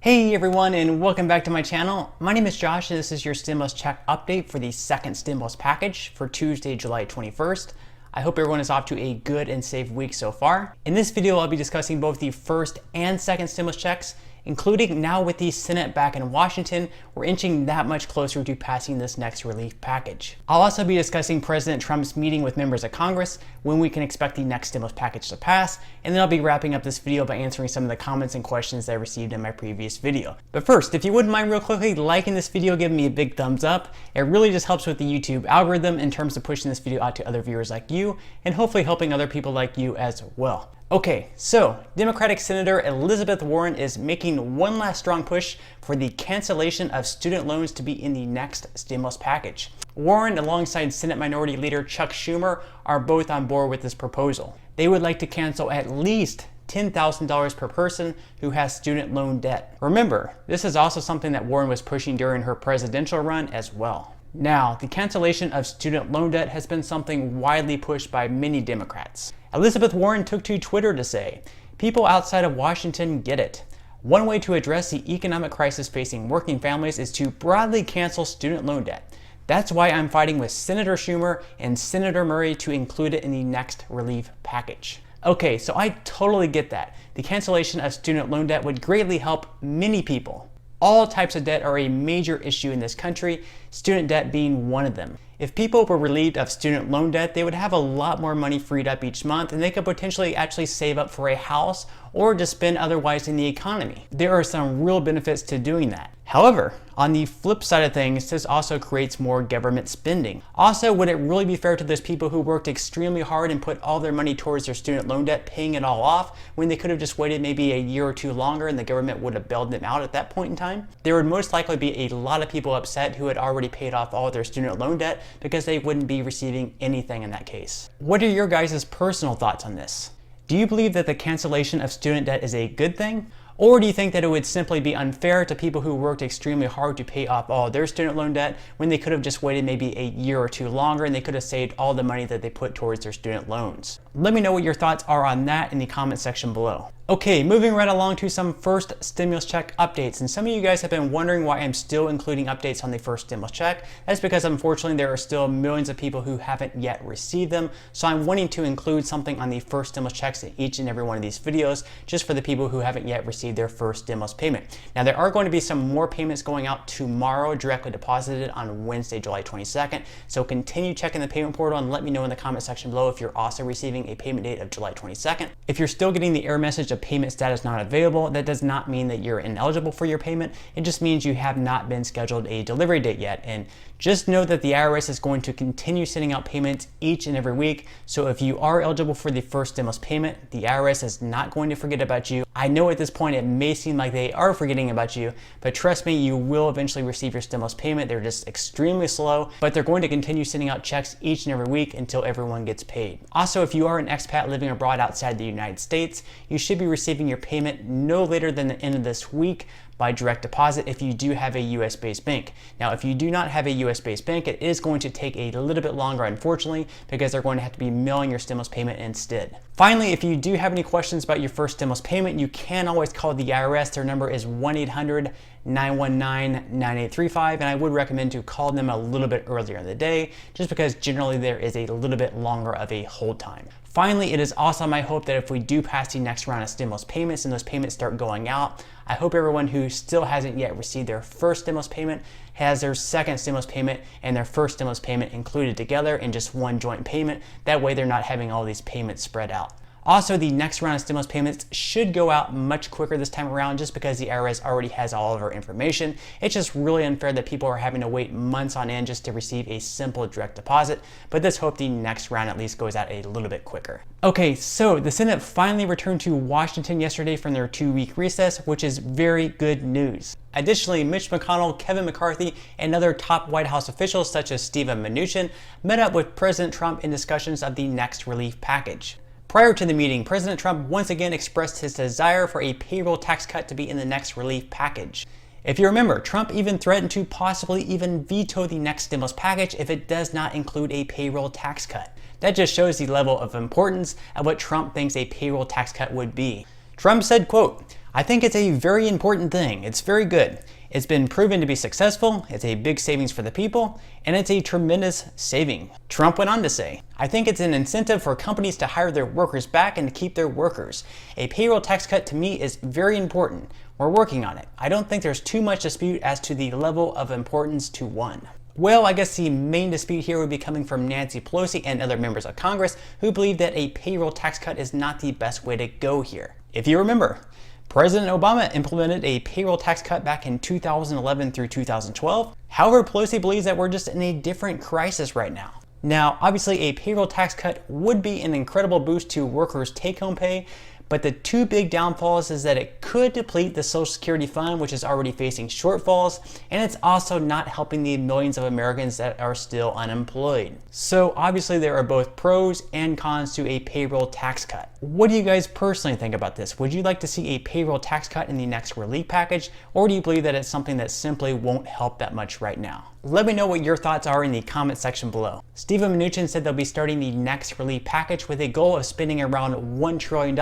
Hey everyone, and welcome back to my channel. My name is Josh and this is your stimulus check update for the second stimulus package for Tuesday, July 21st. I hope everyone is off to a good and safe week so far. In this video, I'll be discussing both the first and second stimulus checks, including now with the Senate back in Washington, we're inching that much closer to passing this next relief package. I'll also be discussing President Trump's meeting with members of Congress, when we can expect the next stimulus package to pass, and then I'll be wrapping up this video by answering some of the comments and questions that I received in my previous video. But first, if you wouldn't mind real quickly liking this video, giving me a big thumbs up, it really just helps with the YouTube algorithm in terms of pushing this video out to other viewers like you, and hopefully helping other people like you as well. Okay, so Democratic Senator Elizabeth Warren is making one last strong push for the cancellation of student loans to be in the next stimulus package. Warren, alongside Senate Minority Leader Chuck Schumer, are both on board with this proposal. They would like to cancel at least $10,000 per person who has student loan debt. Remember, this is also something that Warren was pushing during her presidential run as well. Now, the cancellation of student loan debt has been something widely pushed by many Democrats. Elizabeth Warren took to Twitter to say, "People outside of Washington get it. One way to address the economic crisis facing working families is to broadly cancel student loan debt. That's why I'm fighting with Senator Schumer and Senator Murray to include it in the next relief package." Okay, so I totally get that. The cancellation of student loan debt would greatly help many people. All types of debt are a major issue in this country, student debt being one of them. If people were relieved of student loan debt, they would have a lot more money freed up each month, and they could potentially actually save up for a house or to spend otherwise in the economy. There are some real benefits to doing that. However, on the flip side of things, this also creates more government spending. Also, would it really be fair to those people who worked extremely hard and put all their money towards their student loan debt, paying it all off, when they could have just waited maybe a year or two longer and the government would have bailed them out at that point in time? There would most likely be a lot of people upset who had already paid off all their student loan debt because they wouldn't be receiving anything in that case. What are your guys' personal thoughts on this? Do you believe that the cancellation of student debt is a good thing? Or do you think that it would simply be unfair to people who worked extremely hard to pay off all their student loan debt when they could have just waited maybe a year or two longer and they could have saved all the money that they put towards their student loans? Let me know what your thoughts are on that in the comment section below. Okay, moving right along to some first stimulus check updates. And some of you guys have been wondering why I'm still including updates on the first stimulus check. That's because unfortunately there are still millions of people who haven't yet received them. So I'm wanting to include something on the first stimulus checks in each and every one of these videos, just for the people who haven't yet received their first stimulus payment. Now there are going to be some more payments going out tomorrow, directly deposited on Wednesday, July 22nd. So continue checking the payment portal and let me know in the comment section below if you're also receiving a payment date of July 22nd. If you're still getting the error message of payment status not available, that does not mean that you're ineligible for your payment. It just means you have not been scheduled a delivery date yet. And just know that the IRS is going to continue sending out payments each and every week. So if you are eligible for the first stimulus payment, the IRS is not going to forget about you. I know at this point it may seem like they are forgetting about you, but trust me, you will eventually receive your stimulus payment. They're just extremely slow, but they're going to continue sending out checks each and every week until everyone gets paid. Also, if you are an expat living abroad outside the United States, you should be receiving your payment no later than the end of this week by direct deposit if you do have a US-based bank. Now, if you do not have a US-based bank, it is going to take a little bit longer, unfortunately, because they're going to have to be mailing your stimulus payment instead. Finally, if you do have any questions about your first stimulus payment, you can always call the IRS. Their number is 1-800-919-9835, and I would recommend to call them a little bit earlier in the day, just because generally there is a little bit longer of a hold time. Finally, it is also my hope that if we do pass the next round of stimulus payments and those payments start going out, I hope everyone who still hasn't yet received their first stimulus payment has their second stimulus payment and their first stimulus payment included together in just one joint payment. That way they're not having all these payments spread out. Also, the next round of stimulus payments should go out much quicker this time around just because the IRS already has all of our information. It's just really unfair that people are having to wait months on end just to receive a simple direct deposit, but let's hope the next round at least goes out a little bit quicker. Okay, so the Senate finally returned to Washington yesterday from their 2-week recess, which is very good news. Additionally, Mitch McConnell, Kevin McCarthy, and other top White House officials such as Mnuchin met up with President Trump in discussions of the next relief package. Prior to the meeting, President Trump once again expressed his desire for a payroll tax cut to be in the next relief package. If you remember, Trump even threatened to possibly even veto the next stimulus package if it does not include a payroll tax cut. That just shows the level of importance of what Trump thinks a payroll tax cut would be. Trump said, quote, I think it's a very important thing. It's very good. It's been proven to be successful, it's a big savings for the people, and it's a tremendous saving. Trump went on to say, I think it's an incentive for companies to hire their workers back and to keep their workers. A payroll tax cut to me is very important. We're working on it. I don't think there's too much dispute as to the level of importance to one. Well, I guess the main dispute here would be coming from Nancy Pelosi and other members of Congress who believe that a payroll tax cut is not the best way to go here. If you remember, President Obama implemented a payroll tax cut back in 2011 through 2012. However, Pelosi believes that we're just in a different crisis right now. Now, obviously, a payroll tax cut would be an incredible boost to workers' take-home pay, but the two big downfalls is that it could deplete the Social Security fund, which is already facing shortfalls, and it's also not helping the millions of Americans that are still unemployed. So obviously there are both pros and cons to a payroll tax cut. What do you guys personally think about this? Would you like to see a payroll tax cut in the next relief package, or do you believe that it's something that simply won't help that much right now? Let me know what your thoughts are in the comment section below. Stephen Mnuchin said they'll be starting the next relief package with a goal of spending around $1 trillion,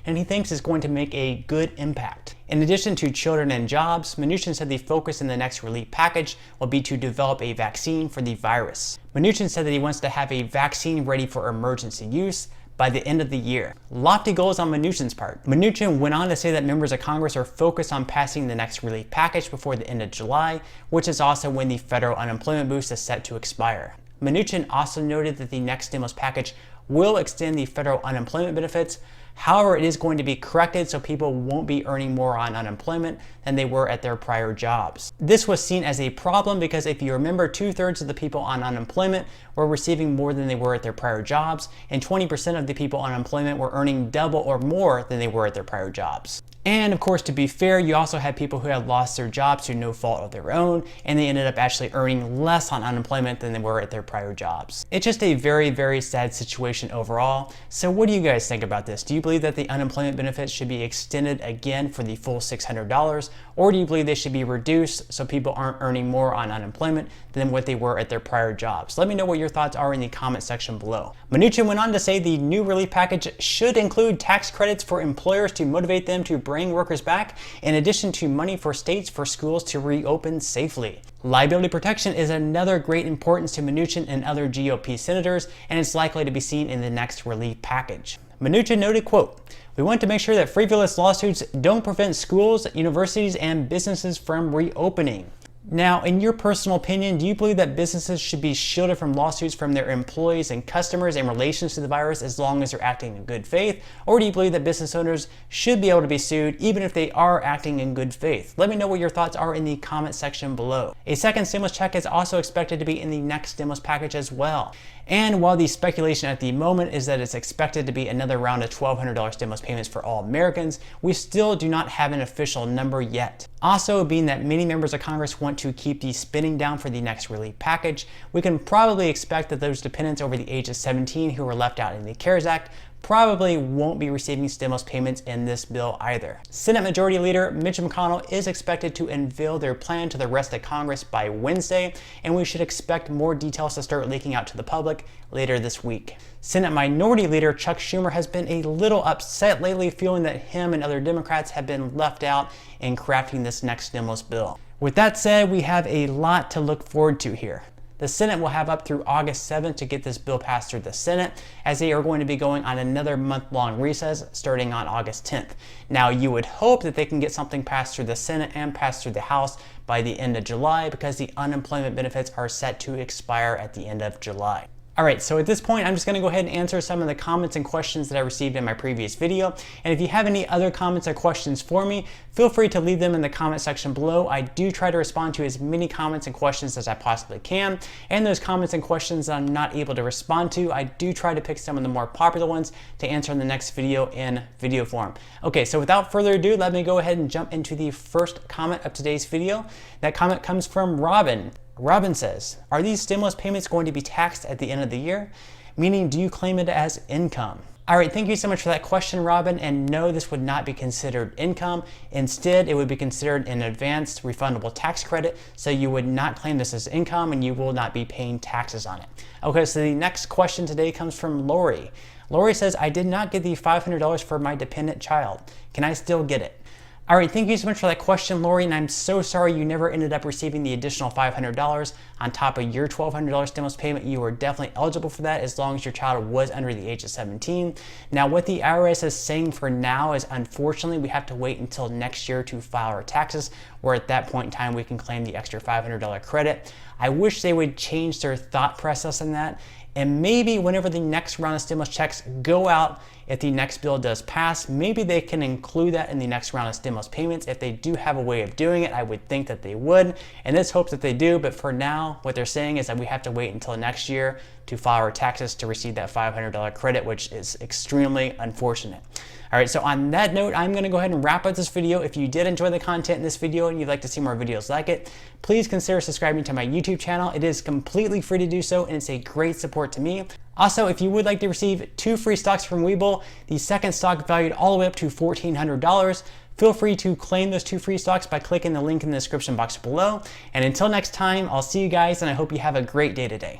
and he thinks it's going to make a good impact. In addition to children and jobs, Mnuchin said the focus in the next relief package will be to develop a vaccine for the virus. Mnuchin said that he wants to have a vaccine ready for emergency use by the end of the year. Lofty goals on Mnuchin's part. Mnuchin went on to say that members of Congress are focused on passing the next relief package before the end of July, which is also when the federal unemployment boost is set to expire. Mnuchin also noted that the next stimulus package will extend the federal unemployment benefits. However, it is going to be corrected so people won't be earning more on unemployment than they were at their prior jobs. This was seen as a problem because if you remember, 2/3 of the people on unemployment were receiving more than they were at their prior jobs, and 20% of the people on unemployment were earning double or more than they were at their prior jobs. And of course, to be fair, you also had people who had lost their jobs through no fault of their own, and they ended up actually earning less on unemployment than they were at their prior jobs. It's just a very, very sad situation overall. So what do you guys think about this? Do you believe that the unemployment benefits should be extended again for the full $600, or do you believe they should be reduced so people aren't earning more on unemployment than what they were at their prior jobs? Let me know what your thoughts are in the comment section below. Mnuchin went on to say the new relief package should include tax credits for employers to motivate them to bring workers back, in addition to money for states for schools to reopen safely. Liability protection is another great importance to Mnuchin and other GOP senators, and it's likely to be seen in the next relief package. Mnuchin noted, quote, "We want to make sure that frivolous lawsuits don't prevent schools, universities, and businesses from reopening." Now, in your personal opinion, do you believe that businesses should be shielded from lawsuits from their employees and customers in relation to the virus as long as they're acting in good faith? Or do you believe that business owners should be able to be sued even if they are acting in good faith? Let me know what your thoughts are in the comment section below. A second stimulus check is also expected to be in the next stimulus package as well. And while the speculation at the moment is that it's expected to be another round of $1,200 stimulus payments for all Americans, we still do not have an official number yet. Also, being that many members of Congress want to keep the spending down for the next relief package, we can probably expect that those dependents over the age of 17 who were left out in the CARES Act probably won't be receiving stimulus payments in this bill either. Senate Majority Leader Mitch McConnell is expected to unveil their plan to the rest of Congress by Wednesday, and we should expect more details to start leaking out to the public later this week. Senate Minority Leader Chuck Schumer has been a little upset lately, feeling that him and other Democrats have been left out in crafting this next stimulus bill. With that said, we have a lot to look forward to here. The Senate will have up through August 7th to get this bill passed through the Senate, as they are going to be going on another month-long recess starting on August 10th. Now, you would hope that they can get something passed through the Senate and passed through the House by the end of July, because the unemployment benefits are set to expire at the end of July. All right, so at this point, I'm just gonna go ahead and answer some of the comments and questions that I received in my previous video. And if you have any other comments or questions for me, feel free to leave them in the comment section below. I do try to respond to as many comments and questions as I possibly can. And those comments and questions that I'm not able to respond to, I do try to pick some of the more popular ones to answer in the next video in video form. Okay, so without further ado, let me go ahead and jump into the first comment of today's video. That comment comes from Robin. Robin says, "Are these stimulus payments going to be taxed at the end of the year? Meaning, do you claim it as income?" All right, thank you so much for that question, Robin. And no, this would not be considered income. Instead, it would be considered an advanced refundable tax credit. So you would not claim this as income and you will not be paying taxes on it. Okay, so the next question today comes from Lori. Lori says, "I did not get the $500 for my dependent child. Can I still get it?" All right, thank you so much for that question, Lori, and I'm so sorry you never ended up receiving the additional $500 on top of your $1,200 stimulus payment. You were definitely eligible for that as long as your child was under the age of 17. Now, what the IRS is saying for now is, unfortunately, we have to wait until next year to file our taxes, where at that point in time, we can claim the extra $500 credit. I wish they would change their thought process on that. And maybe whenever the next round of stimulus checks go out, if the next bill does pass, maybe they can include that in the next round of stimulus payments. If they do have a way of doing it, I would think that they would. And let's hope that they do. But for now, what they're saying is that we have to wait until next year to file our taxes to receive that $500 credit, which is extremely unfortunate. All right, so on that note, I'm gonna go ahead and wrap up this video. If you did enjoy the content in this video and you'd like to see more videos like it, please consider subscribing to my YouTube channel. It is completely free to do so, and it's a great support to me. Also, if you would like to receive 2 free stocks from Webull, the second stock valued all the way up to $1,400, feel free to claim those 2 free stocks by clicking the link in the description box below. And until next time, I'll see you guys, and I hope you have a great day today.